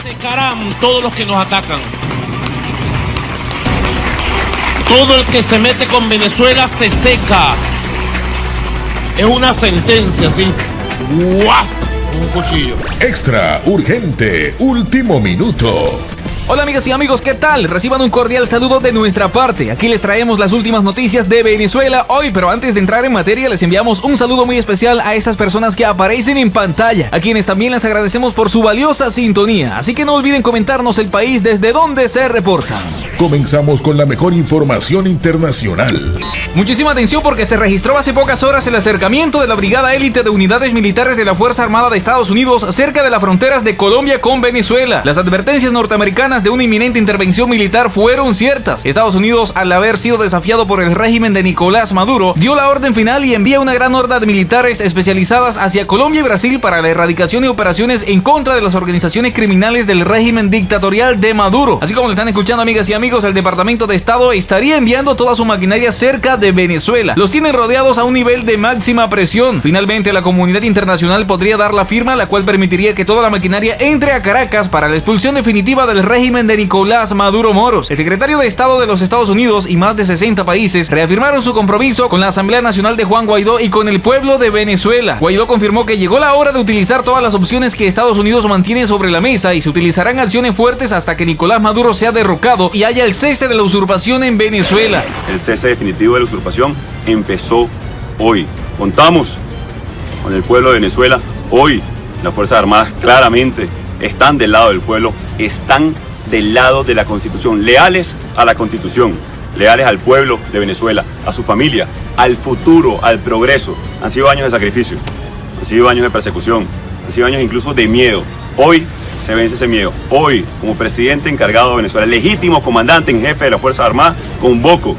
secarán todos los que nos atacan. Todo el que se mete con Venezuela se seca. Es una sentencia, ¿sí? ¡Guau! Un cuchillo. Extra, urgente, último minuto. Hola amigas y amigos, ¿qué tal? Reciban un cordial saludo de nuestra parte. Aquí les traemos las últimas noticias de Venezuela hoy, pero antes de entrar en materia les enviamos un saludo muy especial a estas personas que aparecen en pantalla, a quienes también les agradecemos por su valiosa sintonía. Así que no olviden comentarnos el país desde donde se reportan. Comenzamos con la mejor información internacional. Muchísima atención porque se registró hace pocas horas el acercamiento de la Brigada Élite de Unidades Militares de la Fuerza Armada de Estados Unidos cerca de las fronteras de Colombia con Venezuela. Las advertencias norteamericanas de una inminente intervención militar fueron ciertas. Estados Unidos, al haber sido desafiado por el régimen de Nicolás Maduro, dio la orden final y envía una gran horda de militares especializadas hacia Colombia y Brasil para la erradicación y operaciones en contra de las organizaciones criminales del régimen dictatorial de Maduro. Así como lo están escuchando, amigas y amigos, el Departamento de Estado estaría enviando toda su maquinaria cerca de Venezuela. Los tienen rodeados a un nivel de máxima presión. Finalmente, la comunidad internacional podría dar la firma, la cual permitiría que toda la maquinaria entre a Caracas para la expulsión definitiva del régimen de Nicolás Maduro Moros. El secretario de Estado de los Estados Unidos y más de 60 países reafirmaron su compromiso con la Asamblea Nacional de Juan Guaidó y con el pueblo de Venezuela. Guaidó confirmó que llegó la hora de utilizar todas las opciones que Estados Unidos mantiene sobre la mesa y se utilizarán acciones fuertes hasta que Nicolás Maduro sea derrocado y haya el cese de la usurpación en Venezuela. El cese definitivo de la usurpación empezó hoy. Contamos con el pueblo de Venezuela. Hoy las Fuerzas Armadas claramente están del lado del pueblo, están del lado de la Constitución, leales a la Constitución, leales al pueblo de Venezuela, a su familia, al futuro, al progreso. Han sido años de sacrificio, han sido años de persecución, han sido años incluso de miedo. Hoy se vence ese miedo. Hoy, como presidente encargado de Venezuela, legítimo comandante en jefe de las Fuerzas Armadas, convoco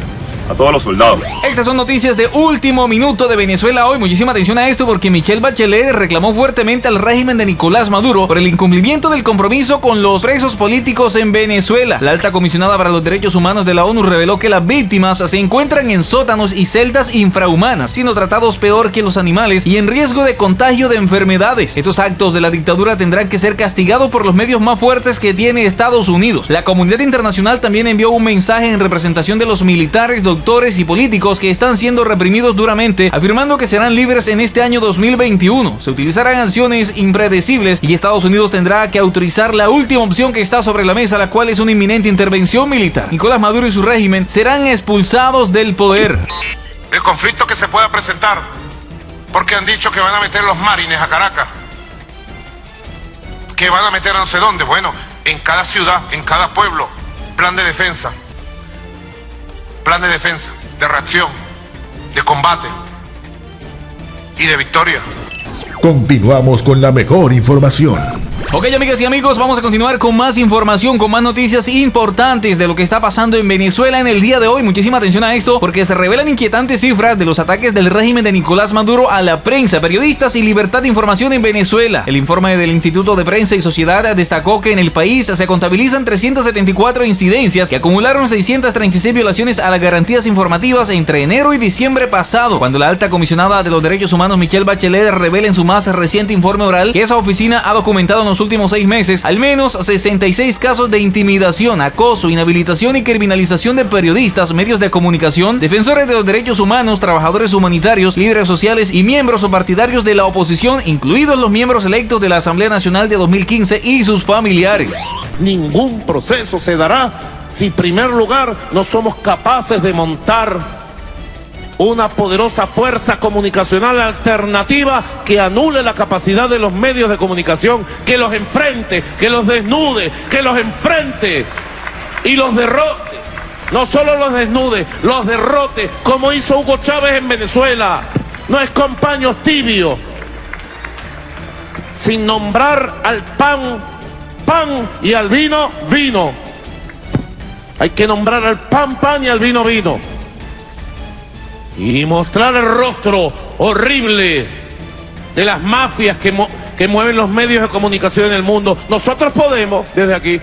a todos los soldados. Estas son noticias de último minuto de Venezuela hoy. Muchísima atención a esto porque Michelle Bachelet reclamó fuertemente al régimen de Nicolás Maduro por el incumplimiento del compromiso con los presos políticos en Venezuela. La alta comisionada para los derechos humanos de la ONU reveló que las víctimas se encuentran en sótanos y celdas infrahumanas, siendo tratados peor que los animales y en riesgo de contagio de enfermedades. Estos actos de la dictadura tendrán que ser castigados por los medios más fuertes que tiene Estados Unidos. La comunidad internacional también envió un mensaje en representación de los militares, doctores y políticos que están siendo reprimidos duramente, afirmando que serán libres en este año 2021. Se utilizarán acciones impredecibles y Estados Unidos tendrá que autorizar la última opción que está sobre la mesa, la cual es una inminente intervención militar. Nicolás Maduro y su régimen serán expulsados del poder. El conflicto que se pueda presentar, porque han dicho que van a meter los marines a Caracas, que van a meter a no sé dónde. Bueno, en cada ciudad, en cada pueblo, plan de defensa, de reacción, de combate y de victoria. Continuamos con la mejor información. Ok, amigas y amigos, vamos a continuar con más información, con más noticias importantes de lo que está pasando en Venezuela en el día de hoy. Muchísima atención a esto porque se revelan inquietantes cifras de los ataques del régimen de Nicolás Maduro a la prensa, periodistas y libertad de información en Venezuela. El informe del Instituto de Prensa y Sociedad destacó que en el país se contabilizan 374 incidencias que acumularon 636 violaciones a las garantías informativas entre enero y diciembre pasado, cuando la alta comisionada de los derechos humanos Michelle Bachelet revela en su más reciente informe oral que esa oficina ha documentado en los últimos 6 meses al menos 66 casos de intimidación, acoso, inhabilitación y criminalización de periodistas, medios de comunicación, defensores de los derechos humanos, trabajadores humanitarios, líderes sociales y miembros o partidarios de la oposición, incluidos los miembros electos de la Asamblea Nacional de 2015 y sus familiares. Ningún proceso se dará si en primer lugar no somos capaces de montar una poderosa fuerza comunicacional alternativa que anule la capacidad de los medios de comunicación, que los enfrente, que los desnude, que los enfrente y los derrote. No solo los desnude, los derrote, como hizo Hugo Chávez en Venezuela. No es con paños tibios, sin nombrar al pan, pan y al vino, vino. Hay que nombrar al pan, pan y al vino, vino. Y mostrar el rostro horrible de las mafias que mueven los medios de comunicación en el mundo. Nosotros podemos, desde aquí,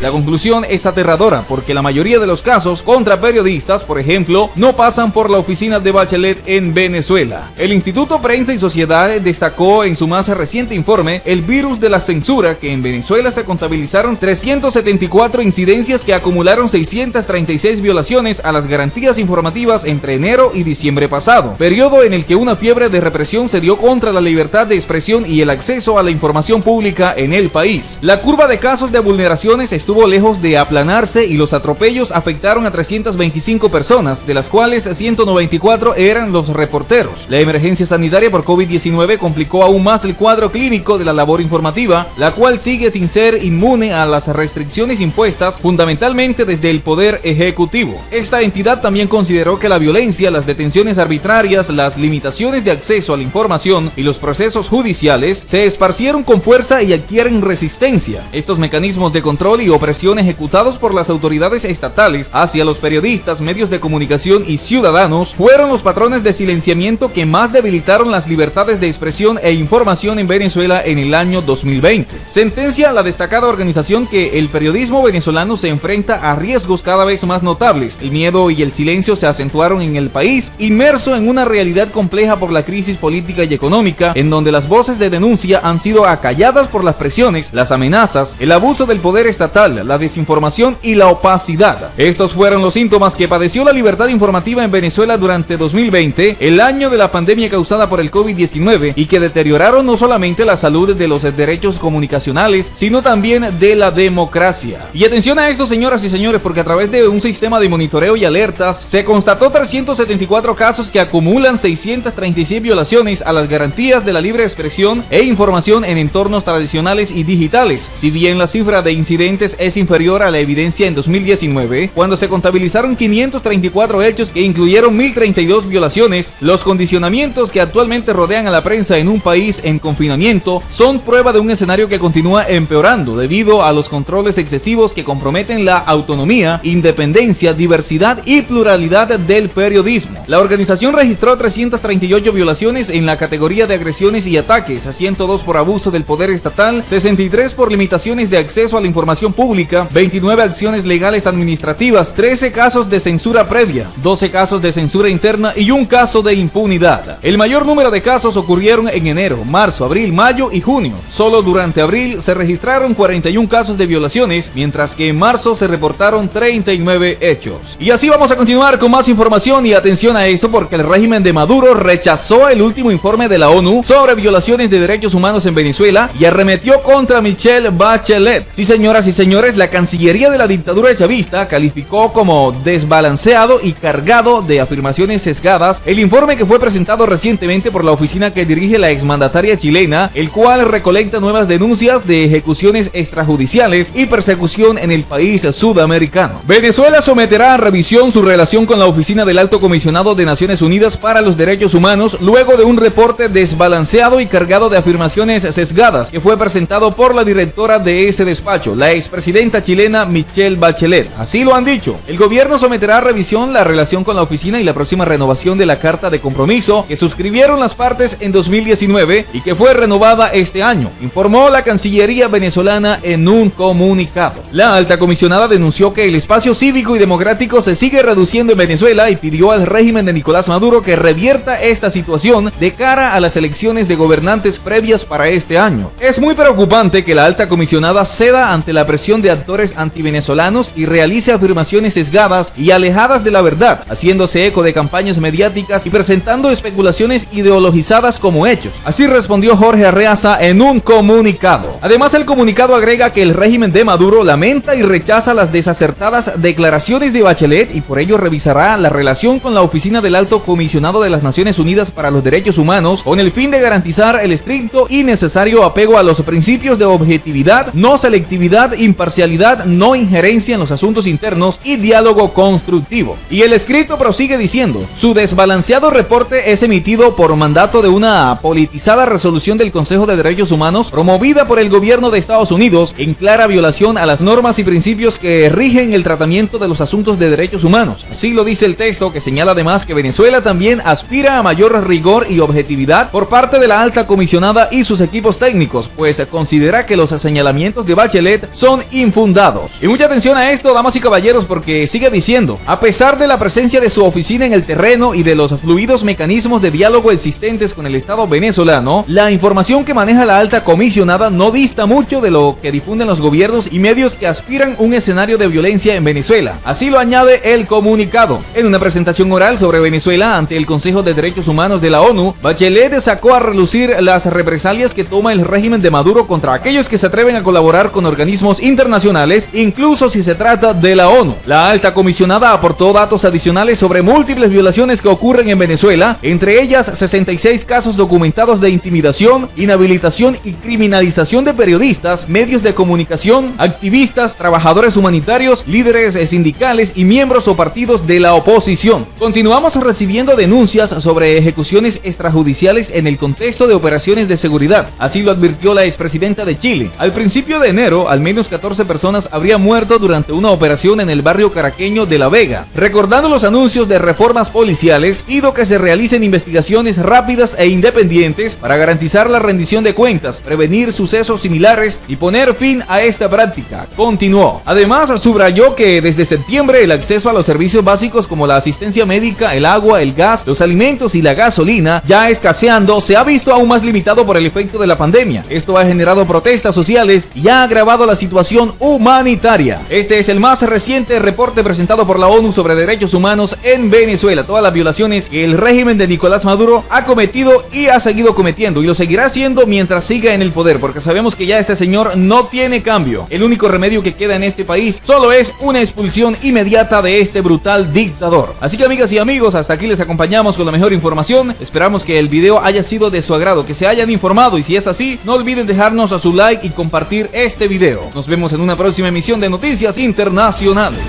La conclusión es aterradora porque la mayoría de los casos contra periodistas, por ejemplo, no pasan por la oficina de Bachelet en Venezuela. El Instituto Prensa y Sociedad destacó en su más reciente informe el virus de la censura, que en Venezuela se contabilizaron 374 incidencias que acumularon 636 violaciones a las garantías informativas entre enero y diciembre pasado, periodo en el que una fiebre de represión se dio contra la libertad de expresión y el acceso a la información pública en el país. La curva de casos de vulneraciones estuvo lejos de aplanarse y los atropellos afectaron a 325 personas, de las cuales 194 eran los reporteros. La emergencia sanitaria por COVID-19 complicó aún más el cuadro clínico de la labor informativa, la cual sigue sin ser inmune a las restricciones impuestas fundamentalmente desde el Poder Ejecutivo. Esta entidad también consideró que la violencia, las detenciones arbitrarias, las limitaciones de acceso a la información y los procesos judiciales se esparcieron con fuerza y adquieren resistencia. Estos mecanismos de control y opresión ejecutados por las autoridades estatales hacia los periodistas, medios de comunicación y ciudadanos fueron los patrones de silenciamiento que más debilitaron las libertades de expresión e información en Venezuela en el año 2020. Sentencia la destacada organización que el periodismo venezolano se enfrenta a riesgos cada vez más notables. El miedo y el silencio se acentuaron en el país, inmerso en una realidad compleja por la crisis política y económica, en donde las voces de denuncia han sido acalladas por las presiones, las amenazas, el abuso del poder estatal, la desinformación y la opacidad. Estos fueron los síntomas que padeció la libertad informativa en Venezuela durante 2020, el año de la pandemia causada por el COVID-19, y que deterioraron no solamente la salud de los derechos comunicacionales, sino también de la democracia. Y atención a esto, señoras y señores, porque a través de un sistema de monitoreo y alertas se constató 374 casos que acumulan 636 violaciones a las garantías de la libre expresión e información en entornos tradicionales y digitales. Si bien la cifra de incidentes es inferior a la evidencia en 2019, cuando se contabilizaron 534 hechos que incluyeron 1032 violaciones, los condicionamientos que actualmente rodean a la prensa en un país en confinamiento son prueba de un escenario que continúa empeorando debido a los controles excesivos que comprometen la autonomía, independencia, diversidad y pluralidad del periodismo. La organización registró 338 violaciones en la categoría de agresiones y ataques, 102 por abuso del poder estatal, 63 por limitaciones de acceso a la información pública, 29 acciones legales administrativas, 13 casos de censura previa, 12 casos de censura interna y un caso de impunidad. El mayor número de casos ocurrieron en enero, marzo, abril, mayo y junio. Solo durante abril se registraron 41 casos de violaciones, mientras que en marzo se reportaron 39 hechos. Y así vamos a continuar con más información, y atención a eso porque el régimen de Maduro rechazó el último informe de la ONU sobre violaciones de derechos humanos en Venezuela y arremetió contra Michelle Bachelet. Sí, señoras y señores, la Cancillería de la dictadura chavista calificó como desbalanceado y cargado de afirmaciones sesgadas el informe que fue presentado recientemente por la oficina que dirige la exmandataria chilena, el cual recolecta nuevas denuncias de ejecuciones extrajudiciales y persecución en el país sudamericano. Venezuela someterá a revisión su relación con la oficina del Alto Comisionado de Naciones Unidas para los Derechos Humanos luego de un reporte desbalanceado y cargado de afirmaciones sesgadas que fue presentado por la directora de ese despacho, la expresidenta chilena Michelle Bachelet. Así lo han dicho. El gobierno someterá a revisión la relación con la oficina y la próxima renovación de la carta de compromiso que suscribieron las partes en 2019 y que fue renovada este año, informó la Cancillería venezolana en un comunicado. La alta comisionada denunció que el espacio cívico y democrático se sigue reduciendo en Venezuela y pidió al régimen de Nicolás Maduro que revierta esta situación de cara a las elecciones de gobernantes previas para este año. Es muy preocupante que la alta comisionada ceda ante la presión de actores antivenezolanos y realice afirmaciones sesgadas y alejadas de la verdad, haciéndose eco de campañas mediáticas y presentando especulaciones ideologizadas como hechos. Así respondió Jorge Arreaza en un comunicado. Además, el comunicado agrega que el régimen de Maduro lamenta y rechaza las desacertadas declaraciones de Bachelet y por ello revisará la relación con la oficina del Alto Comisionado de las Naciones Unidas para los Derechos Humanos con el fin de garantizar el estricto y necesario apego a los principios de objetividad, no selectividad, imparcialidad, no injerencia en los asuntos internos y diálogo constructivo. Y el escrito prosigue diciendo: su desbalanceado reporte es emitido por mandato de una politizada resolución del Consejo de Derechos Humanos promovida por el gobierno de Estados Unidos en clara violación a las normas y principios que rigen el tratamiento de los asuntos de derechos humanos. Así lo dice el texto, que señala además que Venezuela también aspira a mayor rigor y objetividad por parte de la alta comisionada y sus equipos técnicos, pues considera que los señalamientos de Bachelet son infundados. Y mucha atención a esto, damas y caballeros, porque sigue diciendo, a pesar de la presencia de su oficina en el terreno y de los fluidos mecanismos de diálogo existentes con el Estado venezolano, la información que maneja la alta comisionada no dista mucho de lo que difunden los gobiernos y medios que aspiran un escenario de violencia en Venezuela. Así lo añade el comunicado. En una presentación oral sobre Venezuela ante el Consejo de Derechos Humanos de la ONU, Bachelet sacó a relucir las represalias que toma el régimen de Maduro contra aquellos que se atreven a colaborar con organismos internacionales, incluso si se trata de la ONU. La alta comisionada aportó datos adicionales sobre múltiples violaciones que ocurren en Venezuela, entre ellas 66 casos documentados de intimidación, inhabilitación y criminalización de periodistas, medios de comunicación, activistas, trabajadores humanitarios, líderes sindicales y miembros o partidos de la oposición. Continuamos recibiendo denuncias sobre ejecuciones extrajudiciales en el contexto de operaciones de seguridad, así lo advirtió la expresidenta de Chile. Al principio de enero, al menos 14 personas habrían muerto durante una operación en el barrio caraqueño de La Vega. Recordando los anuncios de reformas policiales, pido que se realicen investigaciones rápidas e independientes para garantizar la rendición de cuentas, prevenir sucesos similares y poner fin a esta práctica, continuó. Además, subrayó que desde septiembre el acceso a los servicios básicos como la asistencia médica, el agua, el gas, los alimentos y la gasolina, ya escaseando, se ha visto aún más limitado por el efecto de la pandemia. Esto ha generado protestas sociales y ha agravado la situación humanitaria. Este es el más reciente reporte presentado por la ONU sobre derechos humanos en Venezuela. Todas las violaciones que el régimen de Nicolás Maduro ha cometido y ha seguido cometiendo y lo seguirá haciendo mientras siga en el poder, porque sabemos que ya este señor no tiene cambio. El único remedio que queda en este país solo es una expulsión inmediata de este brutal dictador. Así que, amigas y amigos, hasta aquí les acompañamos con la mejor información. Esperamos que el video haya sido de su agrado, que se hayan informado, y si es así, no olviden dejarnos a su like y compartir este video. Nos vemos en una próxima emisión de Noticias Internacionales.